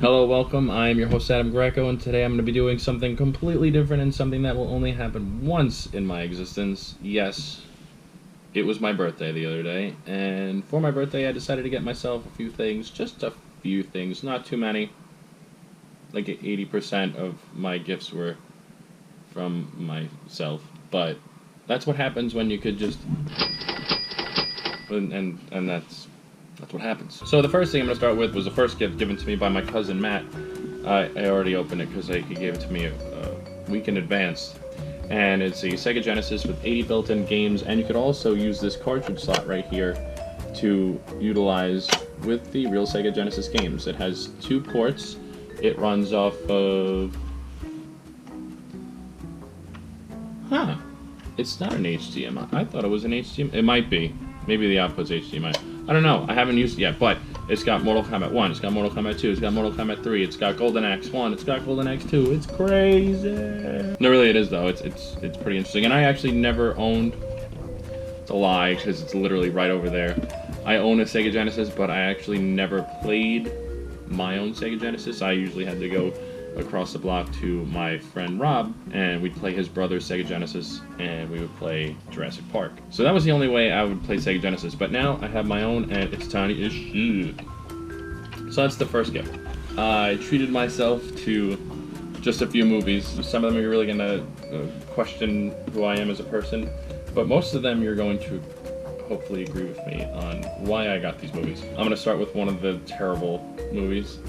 Hello, welcome. I am your host, Adam Greco, and today I'm going to be doing something completely different and something that will only happen once in my existence. Yes, it was my birthday the other day, and for my birthday I decided to get myself a few things, just a few things, not too many. Like 80% of my gifts were from myself, but that's what happens when you could just... And that's what happens. So the first thing I'm going to start with was the first gift given to me by my cousin Matt. I already opened it because he gave it to me a week in advance. And it's a Sega Genesis with 80 built-in games, and you could also use this cartridge slot right here to utilize with the real Sega Genesis games. It has 2 ports. It runs off of... It's not an HDMI. I thought it was an HDMI. It might be. Maybe the output's HDMI. I don't know. I haven't used it yet, but it's got Mortal Kombat 1, it's got Mortal Kombat 2, it's got Mortal Kombat 3, it's got Golden Axe 1, it's got Golden Axe 2. It's crazy. No, really it is, though. It's pretty interesting. And I actually never owned... It's a lie, because it's literally right over there. I own a Sega Genesis, but I actually never played my own Sega Genesis. I usually had to go across the block to my friend Rob, and we'd play his brother's Sega Genesis, and we would play Jurassic Park. So that was the only way I would play Sega Genesis, but now I have my own, and it's tiny as shit. So that's the first gift. I treated myself to just a few movies. Some of them you're really gonna question who I am as a person, but most of them you're going to hopefully agree with me on why I got these movies. I'm gonna start with one of the terrible movies,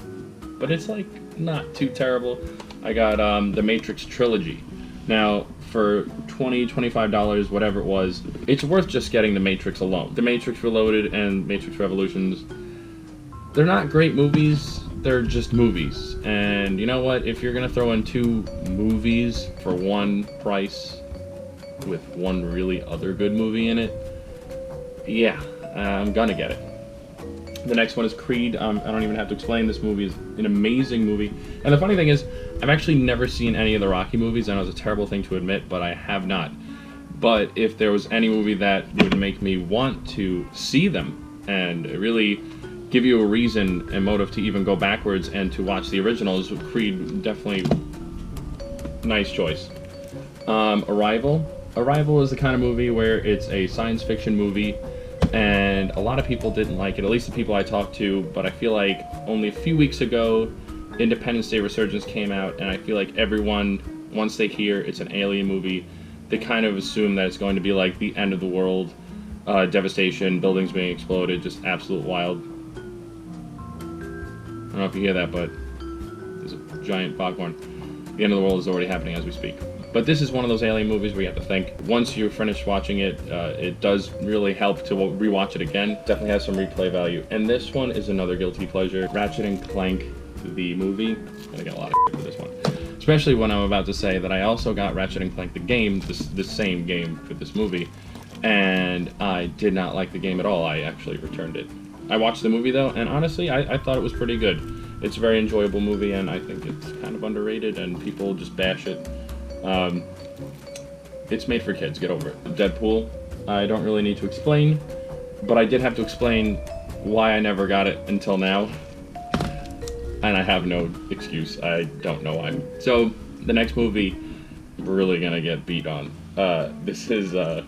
but it's like not too terrible. I got the Matrix trilogy. Now, for $20, $25, whatever it was, it's worth just getting the Matrix alone. The Matrix Reloaded and Matrix Revolutions, they're not great movies, they're just movies. And you know what? If you're gonna throw in 2 movies for one price with one really other good movie in it, yeah, I'm gonna get it. The next one is Creed. I don't even have to explain. This movie is an amazing movie. And the funny thing is, I've actually never seen any of the Rocky movies. I know it's a terrible thing to admit, but I have not. But if there was any movie that would make me want to see them and really give you a reason and motive to even go backwards and to watch the originals, Creed, definitely nice choice. Arrival. Arrival is the kind of movie where it's a science fiction movie, and a lot of people didn't like it, at least the people I talked to, but I feel like only a few weeks ago, Independence Day Resurgence came out, and I feel like everyone, once they hear it's an alien movie, they kind of assume that it's going to be like the end of the world, devastation, buildings being exploded, just absolute wild. I don't know if you hear that, but there's a giant foghorn. The end of the world is already happening as we speak. But this is one of those alien movies where you have to think. Once you're finished watching it, it does really help to rewatch it again. Definitely has some replay value. And this one is another guilty pleasure. Ratchet & Clank, the movie. I'm gonna get a lot of for this one. Especially when I'm about to say that I also got Ratchet & Clank the game, the same game for this movie. And I did not like the game at all. I actually returned it. I watched the movie though, and honestly, I thought it was pretty good. It's a very enjoyable movie, and I think it's kind of underrated, and people just bash it. It's made for kids, get over it. Deadpool, I don't really need to explain, but I did have to explain why I never got it until now, and I have no excuse. I don't know why. So, the next movie, we're really gonna get beat on. This is, oh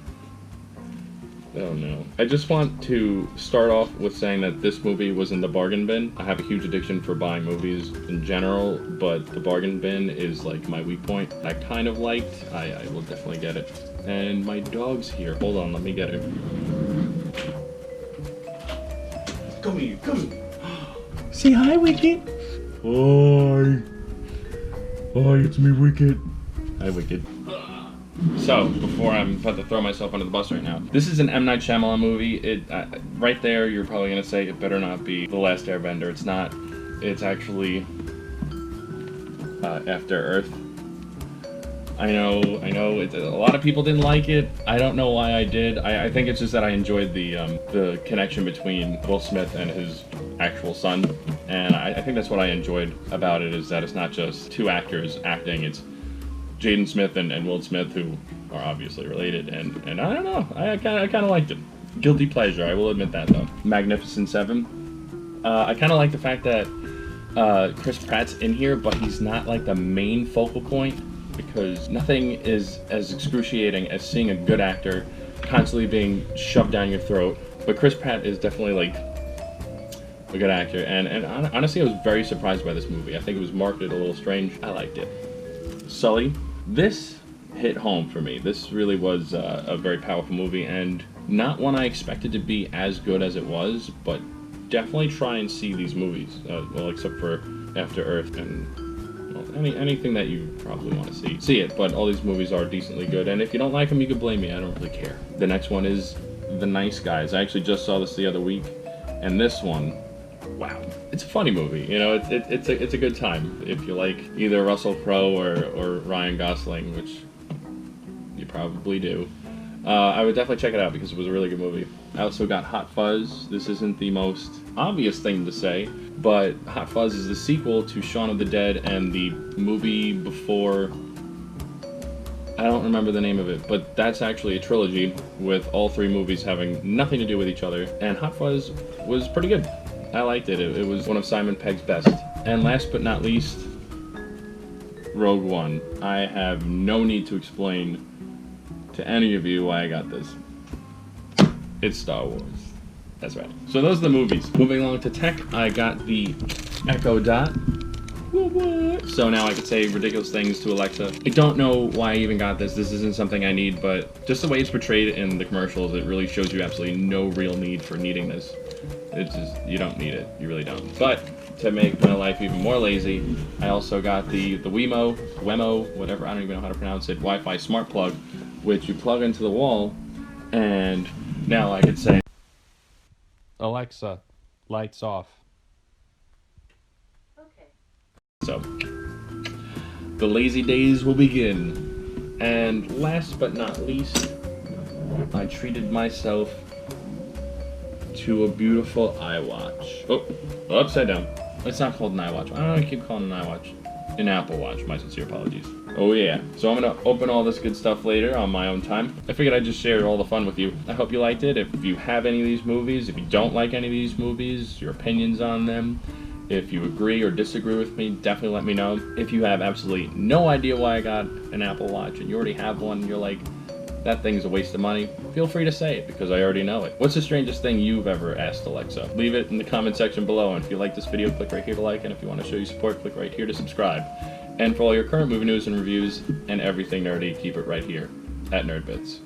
no. I just want to start off with saying that this movie was in the bargain bin. I have a huge addiction for buying movies in general, but the bargain bin is like my weak point. I kind of liked. I will definitely get it. And my dog's here. Hold on, let me get her. Come here, come here. Say hi, Wicket. Hi. Hi, it's me, Wicket. Hi, Wicket. So, before I'm about to throw myself under the bus right now, this is an M. Night Shyamalan movie. Right there, you're probably going to say it better not be The Last Airbender. It's not. It's actually After Earth. I know, a lot of people didn't like it. I don't know why I did. I think it's just that I enjoyed the connection between Will Smith and his actual son. And I think that's what I enjoyed about it, is that it's not just 2 actors acting. It's Jaden Smith and Will Smith, who are obviously related, and I don't know, I kind of liked it. Guilty pleasure, I will admit that though. Magnificent Seven. I kind of like the fact that Chris Pratt's in here, but he's not like the main focal point, because nothing is as excruciating as seeing a good actor constantly being shoved down your throat. But Chris Pratt is definitely like a good actor, and honestly I was very surprised by this movie. I think it was marketed a little strange. I liked it. Sully, this hit home for me. This really was a very powerful movie, and not one I expected to be as good as it was, but definitely try and see these movies, well, except for After Earth and anything that you probably want to see it. But all these movies are decently good, and if you don't like them, you can blame me. I don't really care. The next one is The Nice Guys. I actually just saw this the other week, and this one, wow, it's a funny movie. You know, it's a good time if you like either Russell Crowe or Ryan Gosling, which you probably do. I would definitely check it out because it was a really good movie. I also got Hot Fuzz. This isn't the most obvious thing to say, but Hot Fuzz is the sequel to Shaun of the Dead and the movie before. I don't remember the name of it, but that's actually a trilogy with all three movies having nothing to do with each other, and Hot Fuzz was pretty good. I liked it. It was one of Simon Pegg's best. And last but not least, Rogue One. I have no need to explain to any of you why I got this. It's Star Wars. That's right. So those are the movies. Moving along to tech, I got the Echo Dot. So now I could say ridiculous things to Alexa. I don't know why I even got this. This isn't something I need, but just the way it's portrayed in the commercials, it really shows you absolutely no real need for needing this. It's just, you don't need it. You really don't. But to make my life even more lazy, I also got the Wemo, whatever, I don't even know how to pronounce it, Wi-Fi smart plug, which you plug into the wall, and now I could say, Alexa, lights off. Okay. So, the lazy days will begin. And last but not least, I treated myself to a beautiful iWatch. Oh, upside down. It's not called an iWatch. I don't know why I keep calling it an iWatch. An Apple Watch, my sincere apologies. Oh yeah, so I'm gonna open all this good stuff later on my own time. I figured I'd just share all the fun with you. I hope you liked it. If you have any of these movies, if you don't like any of these movies, your opinions on them, if you agree or disagree with me, definitely let me know. If you have absolutely no idea why I got an Apple Watch and you already have one and you're like, that thing's a waste of money, feel free to say it because I already know it. What's the strangest thing you've ever asked Alexa? Leave it in the comment section below, and if you like this video, click right here to like, and if you want to show your support, click right here to subscribe. And for all your current movie news and reviews and everything nerdy, keep it right here at NerdBits.